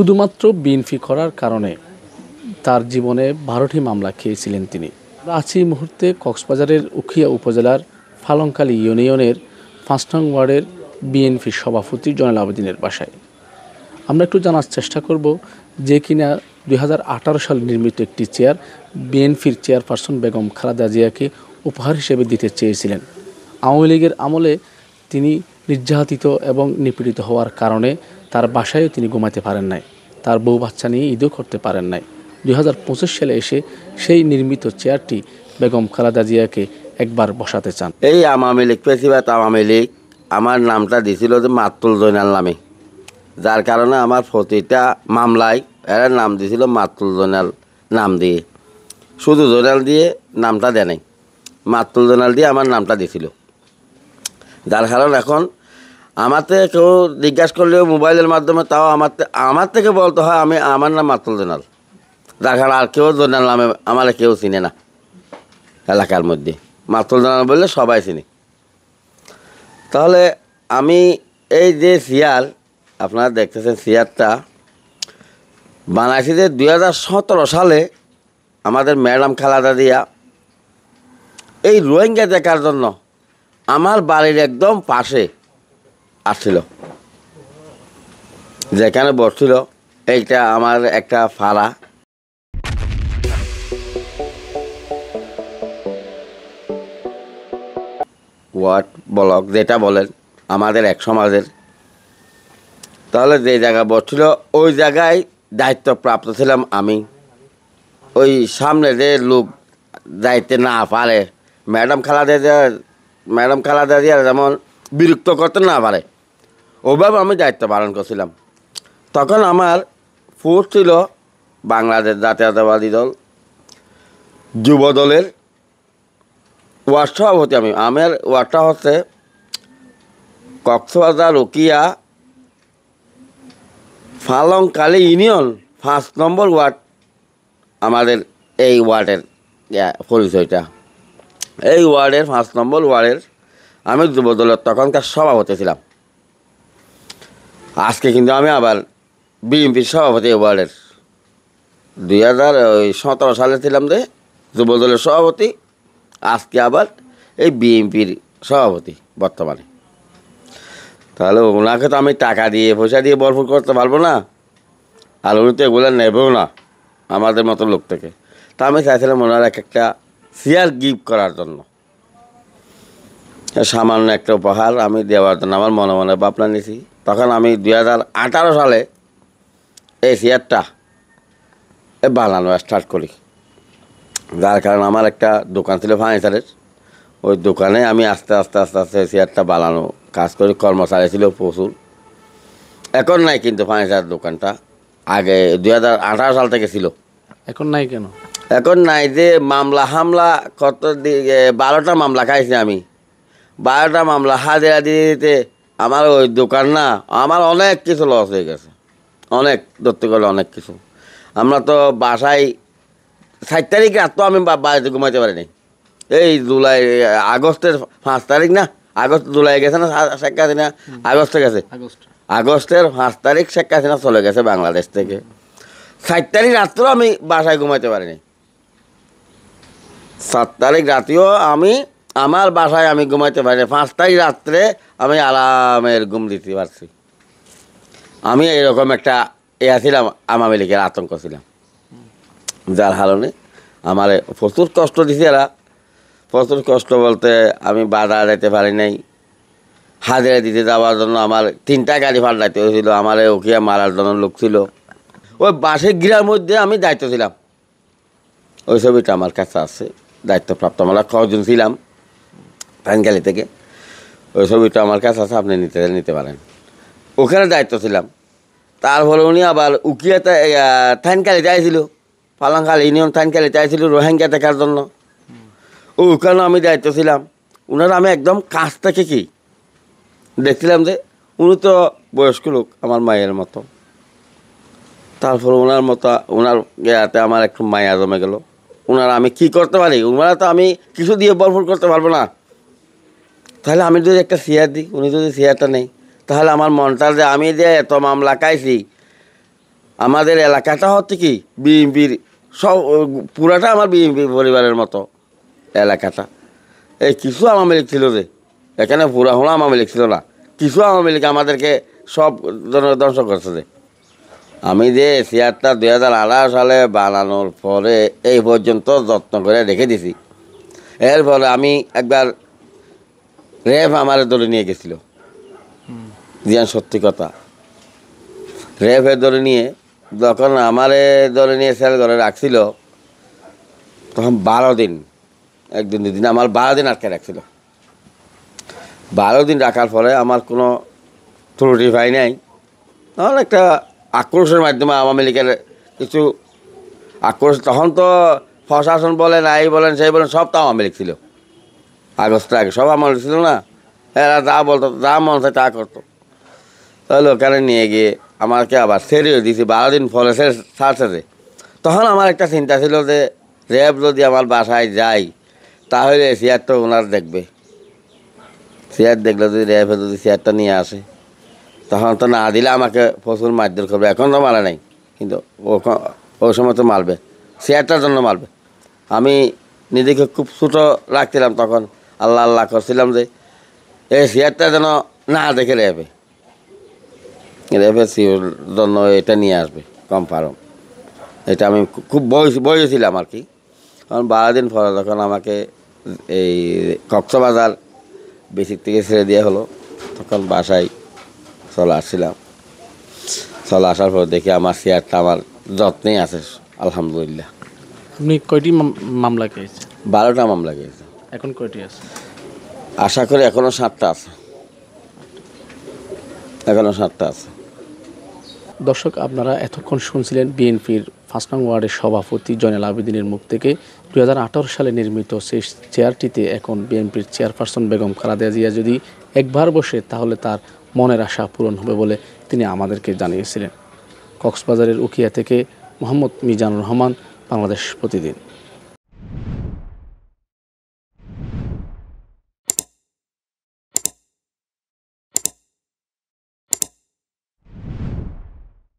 শুধুমাত্র বিএনপি করার কারণে তার জীবনে 12টি মামলা খেয়েছিলেন তিনি। আছি এই মুহূর্তে কক্সবাজারের উখিয়া উপজেলার ফালংকালী ইউনিয়নের 5 নং ওয়ার্ডের বিএনপির সভাপতি জয়নাল আবেদিনের বাসায়। আমরা একটু জানার চেষ্টা করব যে কিনা 2018 সালে নির্মিত একটি চেয়ার বিএনপির চেয়ারপারসন বেগম খালেদা জিয়াকে উপহার হিসেবে দিতে চেয়েছিলেন। আওয়ামী লীগের আমলে তিনি নির্যাতিত এবং নিপীড়িত হওয়ার কারণে তার বাসায়ও তিনি ঘুমাতে পারেন নাই, তার বউ বাচ্চা নিয়ে ঈদও করতে পারেন নাই। 2025 সালে এসে সেই নির্মিত চেয়ারটি বেগম খালেদা জিয়াকে একবার বসাতে চান। এই আওয়ামী লীগ পেশিবাদ আওয়ামী লীগ আমার নামটা দিছিল যে মাতুল জয়নাল নামে, যার কারণে আমার প্রতিটা মামলায় এরা নাম দিছিল মাতুল জয়নাল নাম দিয়ে, শুধু জয়নাল দিয়ে নামটা দেয় নাই, মাতুল জয়নাল দিয়ে আমার নামটা দিছিল। যার কারণ এখন আমার থেকে কেউ জিজ্ঞাসা করলেও মোবাইলের মাধ্যমে তাও আমার থেকে বলতে হয় আমার নাম মাতুল জয়নাল। যার কারণ আর কেউ জয়নাল নামে আমার কেউ চিনে না এলাকার মধ্যে, মাতুল জয়নাল বললে সবাই চিনি। তাহলে আমি এই যে চেয়ার আপনারা দেখতেছেন চেয়ারটা বানাইছি যে 2017 সালে আমাদের ম্যাডাম খালেদা জিয়া এই রোহিঙ্গা দেখার জন্য আমার বাড়ির একদম পাশে আসছিল, যেখানে বসছিল এইটা আমার একটা ফাড়া। ওয়ার্ড ব্লক যেটা বলেন আমাদের এক সমাজের। তাহলে যে জায়গা বসছিল ওই জায়গায় দায়িত্বপ্রাপ্ত ছিলাম আমি। ওই সামনে যে লোক যাইতে না পারে, ম্যাডাম খালেদা জিয়া যেমন বিরক্ত করতে না পারে ওইভাবে আমি দায়িত্ব পালন করছিলাম। তখন আমার পোস্ট ছিল বাংলাদেশ জাতীয়তাবাদী দল যুব দলের ওয়ার্ড সভাপতি। আমার ওয়ার্ডটা হচ্ছে কক্সবাজার উখিয়া ফালংকালী ইউনিয়ন 5 নম্বর ওয়ার্ড। আমাদের এই ওয়ার্ডের পরিচয়টা এই ওয়ার্ডের 5 নম্বর ওয়ার্ডের আমি যুবদলের তখনকার সভাপতি ছিলাম। আজকে কিন্তু আমি আবার বিএনপির সভাপতি এই ওয়ার্ডের। 2017 সালে ছিলাম যে যুবদলের সভাপতি, আজকে আবার এই বিএনপির সভাপতি বর্তমানে। তাহলে ওনাকে তো আমি টাকা দিয়ে পয়সা দিয়ে ভরপুর করতে পারবো না, আর উনি তো এগুলো নেবেও না আমাদের মতো লোক থেকে। তা আমি চাইছিলাম ওনার একটা চেয়ার গিফট করার জন্য, সামান্য একটা উপহার আমি দেওয়ার জন্য আমার মনে মনে ভাবনা নিয়েছি। তখন আমি 2018 সালে এই চেয়ারটা বানানো স্টার্ট করি। যার কারণে আমার একটা দোকান ছিল ফার্নিচারের, ওই দোকানে আমি আস্তে আস্তে চেয়ারটা বানানো কাজ করি। কর্মচারী ছিল প্রচুর, এখন নাই কিন্তু ফার্নিচার দোকানটা আগে 2018 সাল থেকে ছিল। এখন নাই কেন? এখন নাই যে হামলা কত 12টা মামলা খাইছি আমি। 12টা মামলা হাজিরা দিতে আমার ওই দোকান না, আমার অনেক কিছু লস হয়ে গেছে, অনেক ধরতে গেলে অনেক কিছু। আমরা তো বাসায় 7 তারিখ রাত তো আমি বাড়িতে ঘুমাইতে পারিনি। এই আগস্টের 5 তারিখ না, জুলাই গেছে না শেখ হাসিনা, আগস্টে গেছে, আগস্টের 5 তারিখ শেখ হাসিনা চলে গেছে বাংলাদেশ থেকে। 7 তারিখ রাত্রেও আমি বাসায় ঘুমাইতে পারিনি। 7 তারিখ রাতেও আমার বাসায় আমি ঘুমাইতে পারিনি। 5 তারিখ রাত্রে আমি আরামের ঘুম দিতে পারছি। আমি এরকম একটা ছিলাম, আওয়ামী লীগের আতঙ্ক ছিলাম, যার কারণে আমার প্রচুর কষ্ট দিছে এরা। প্রচুর কষ্ট বলতে আমি বাধা যেতে পারি নাই। হাজিরা দিতে যাওয়ার জন্য আমার 3টা গাড়ি ফাটাইতে হয়েছিল, আমার উখিয়া মারার জন্য লোক ছিল। ওই বাসের গিরার মধ্যে আমি দায়িত্ব ছিলাম, ওই ছবিটা আমার কাছে আছে, দায়িত্বপ্রাপ্ত আমরা কজন ছিলাম ফাইনকালি থেকে, ওই ছবিটা আমার কাছে আছে, আপনি নিতে পারেন। ওখানে দায়িত্ব ছিলাম। তারপরে উনি আবার উখিয়াতে থাইনকালি চাইছিল, ফালংকালী ইউনিয়ন থাইনকালি চাইছিল রোহিঙ্গা দেখার জন্য, ওখানেও আমি দায়িত্ব ছিলাম। ওনারা আমি একদম কাছ থেকে কি দেখছিলাম যে উনি তো বয়স্ক লোক আমার মায়ের মতো। তারপর ওনার ইয়াতে আমার একটু মায়া জমে গেল। ওনারা আমি কি করতে পারি, ওনারা তো আমি কিছু দিয়ে ভরপুর করতে পারবো না। তাহলে আমি যদি একটা চেয়ার দিই, উনি যদি চেয়ারটা নেই, তাহলে আমার মনটা যে আমি যে এত মামলা খাইছি আমাদের এলাকাটা হচ্ছে কি বিএনপির সব পুরাটা আমার বিএনপি পরিবারের মতো এলাকাটা। এই কিছু আওয়ামী লীগ ছিল যে, এখানে পুরা হলো আওয়ামী লীগ ছিল না, কিছু আওয়ামী লীগ আমাদেরকে সব ধ্বংস করছে যে। আমি যে চেয়ারটা 2018 সালে বানানোর পরে এই পর্যন্ত যত্ন করে রেখে দিছি। এরপরে আমি একবার র্যাব আমার দলে নিয়ে গেছিল, জিয়ান সত্যি কথা। র্যাবের দলে নিয়ে যখন আমার দলে নিয়ে সেল ঘরে রাখছিল, তখন 12 দিন, একদিন দুদিন আমার 12 দিন আটকে রাখছিল। 12 দিন রাখার পরে আমার কোনো ত্রুটি পাই নাই। তখন একটা আক্রোশের মাধ্যমে আওয়ামী লীগের কিছু আক্রোশ, তখন তো প্রশাসন বলেন এই বলেন সেই বলেন সব তো আওয়ামী লীগ ছিল। আগস্টের আগে সব আওয়ামী লীগ ছিল না, এরা যা বলতো যা মন চায় তা করতো। তাহলে ওখানে নিয়ে গিয়ে আমাকে আবার ছেড়েও দিয়েছি 12 দিন পরে ছাড়ছে যে। তখন আমার একটা চিন্তা ছিল যে র্যাব যদি আমার বাসায় যায় তাহলে চেয়ার তো ওনার দেখবে, চেয়ার দেখলে যদি র্যাবে যদি চেয়ারটা নিয়ে আসে তখন তো না দিলে আমাকে প্রচুর মারধর করবে। এখন তো মারে নাই, কিন্তু ওই সময় তো মারবে, চেয়ারটার জন্য মারবে। আমি নিজেকে খুব ছোটো রাখছিলাম তখন, আল্লাহ আল্লাহ করছিলাম যে এই চেয়ারটা যেন না দেখে র্যাবে জন্য এটা নিয়ে আসবে কনফার্ম। এটা আমি খুব বয়েছিলাম আর কি। কারণ 12 দিন পরে যখন আমাকে এই কক্সবাজার বেসিক থেকে ছেড়ে দেওয়া হলো, তখন বাসায় চলে আসছিলাম। চলে আসার পর দেখি আমার চেয়ারটা আমার যত্নেই আছে আলহামদুলিল্লাহ। আপনি কয়টি মামলা খেয়েছেন? 12টা মামলা গিয়েছে, এখন কয়টি আছে? আশা করি এখনও 7টা আছে, এখনও 7টা আছে। দর্শক, আপনারা এতক্ষণ শুনছিলেন বিএনপির 5 নং ওয়ার্ডের সভাপতি জয়নাল আবেদিনের মুখ থেকে 2018 সালে নির্মিত সেই চেয়ারটিতে এখন বিএনপির চেয়ারপারসন বেগম খালেদা জিয়া যদি একবার বসে তাহলে তার মনের আশা পূরণ হবে বলে তিনি আমাদেরকে জানিয়েছিলেন। কক্সবাজারের উখিয়া থেকে মোহাম্মদ মিজানুর রহমান, বাংলাদেশ প্রতিদিন।